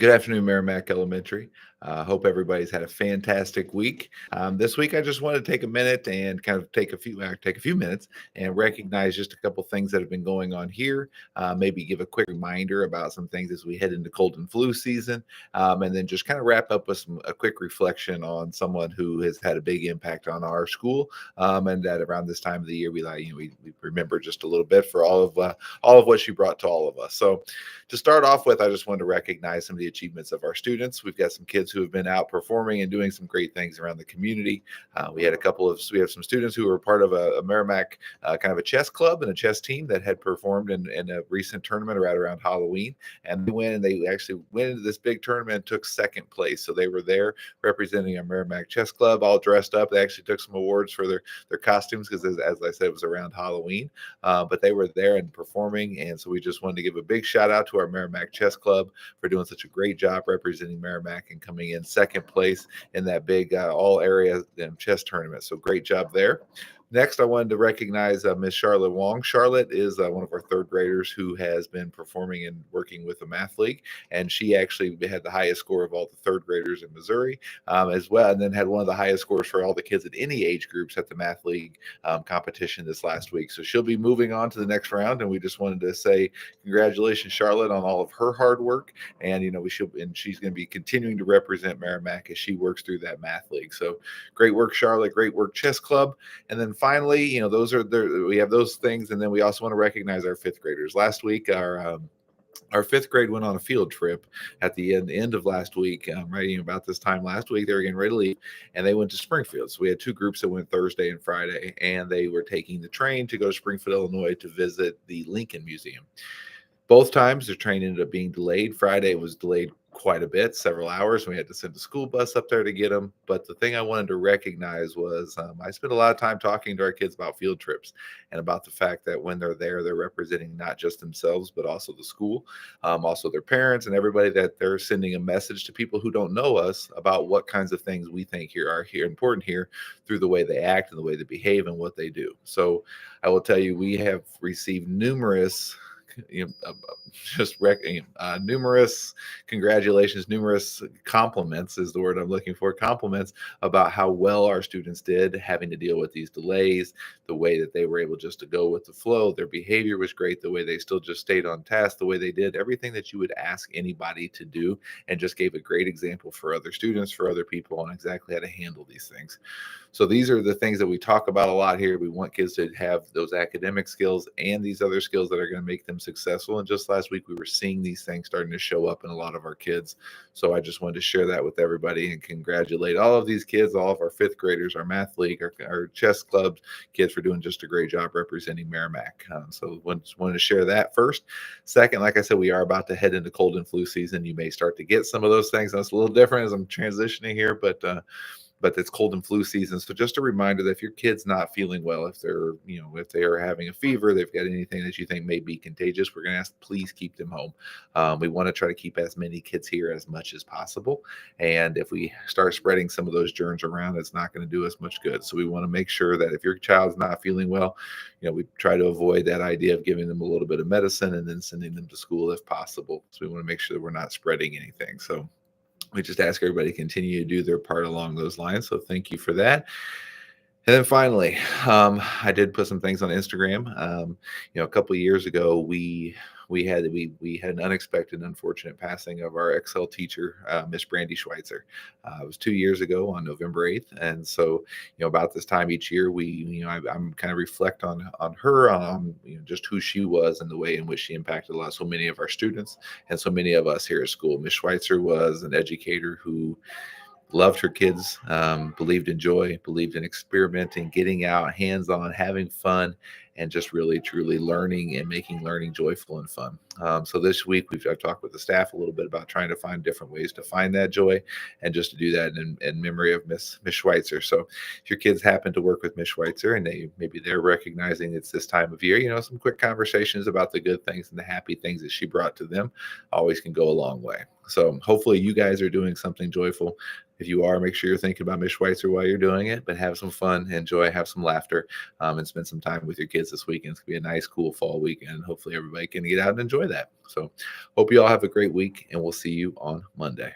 Good afternoon, Meramec Elementary. Hope everybody's had a fantastic week. This week, I just wanted to take a minute and kind of take a few minutes and recognize just a couple things that have been going on here. Maybe give a quick reminder about some things as we head into cold and flu season, and then just kind of wrap up with a quick reflection on someone who has had a big impact on our school, and that around this time of the year we remember just a little bit for all of what she brought to all of us. So to start off with, I just wanted to recognize some of the achievements of our students. We've got some kids who have been out performing and doing some great things around the community. We have some students who were part of a Meramec kind of a chess club and a chess team that had performed in a recent tournament right around Halloween. And they actually went into this big tournament and took second place. So they were there representing a Meramec chess club, all dressed up. They actually took some awards for their costumes because, as I said, it was around Halloween. But they were there and performing. And so we just wanted to give a big shout out to our Meramec Chess Club for doing such a great job representing Meramec and coming in second place in that big all area chess tournament. So great job there. Next, I wanted to recognize Miss Charlotte Wong. Charlotte is one of our third graders who has been performing and working with the math league, and she actually had the highest score of all the third graders in Missouri as well, and then had one of the highest scores for all the kids at any age groups at the math league competition this last week. So she'll be moving on to the next round, and we just wanted to say congratulations, Charlotte, on all of her hard work, and she's going to be continuing to represent Meramec as she works through that math league. So great work, Charlotte. Great work, Chess Club. And then finally, we have those things, and then we also want to recognize our fifth graders. Last week, our fifth grade went on a field trip at the end of last week, right about this time last week. They were getting ready to leave, and they went to Springfield. So we had two groups that went Thursday and Friday, and they were taking the train to go to Springfield, Illinois, to visit the Lincoln Museum. Both times the train ended up being delayed. Friday was delayed quite a bit, several hours. We had to send a school bus up there to get them. But the thing I wanted to recognize was I spent a lot of time talking to our kids about field trips and about the fact that when they're there, they're representing not just themselves, but also the school, also their parents and everybody, that they're sending a message to people who don't know us about what kinds of things we think are important here through the way they act and the way they behave and what they do. So I will tell you, we have received numerous numerous congratulations, numerous compliments is the word I'm looking for, compliments about how well our students did having to deal with these delays, the way that they were able just to go with the flow. Their behavior was great, the way they still just stayed on task, the way they did everything that you would ask anybody to do, and just gave a great example for other students, for other people, on exactly how to handle these things. So these are the things that we talk about a lot here. We want kids to have those academic skills and these other skills that are going to make them successful. And just last week, we were seeing these things starting to show up in a lot of our kids. So I just wanted to share that with everybody and congratulate all of these kids, all of our fifth graders, our math league, our chess club kids, for doing just a great job representing Meramec. So wanted to share that first. Second, like I said, we are about to head into cold and flu season. You may start to get some of those things. That's a little different as I'm transitioning here, but it's cold and flu season. So just a reminder that if your kid's not feeling well, if they are having a fever, they've got anything that you think may be contagious, we're going to ask, please keep them home. We want to try to keep as many kids here as much as possible. And if we start spreading some of those germs around, it's not going to do us much good. So we want to make sure that if your child's not feeling well, we try to avoid that idea of giving them a little bit of medicine and then sending them to school if possible. So we want to make sure that we're not spreading anything. So we just ask everybody to continue to do their part along those lines. So thank you for that. And then finally, I did put some things on Instagram. A couple of years ago, we had an unexpected, unfortunate passing of our Excel teacher, Miss Brandy Schweitzer. It was 2 years ago on November 8th, and so about this time each year, I'm kind of reflect on her, on just who she was and the way in which she impacted so many of our students and so many of us here at school. Miss Schweitzer was an educator who loved her kids, believed in joy, believed in experimenting, getting out, hands-on, having fun, and just really, truly learning and making learning joyful and fun. So this week, I've talked with the staff a little bit about trying to find different ways to find that joy and just to do that in memory of Miss Schweitzer. So if your kids happen to work with Miss Schweitzer and they're recognizing it's this time of year, some quick conversations about the good things and the happy things that she brought to them always can go a long way. So hopefully you guys are doing something joyful If you are, make sure you're thinking about Miss Schweitzer while you're doing it, but have some fun, enjoy, have some laughter, and spend some time with your kids this weekend. It's going to be a nice, cool fall weekend. Hopefully, everybody can get out and enjoy that. So, hope you all have a great week, and we'll see you on Monday.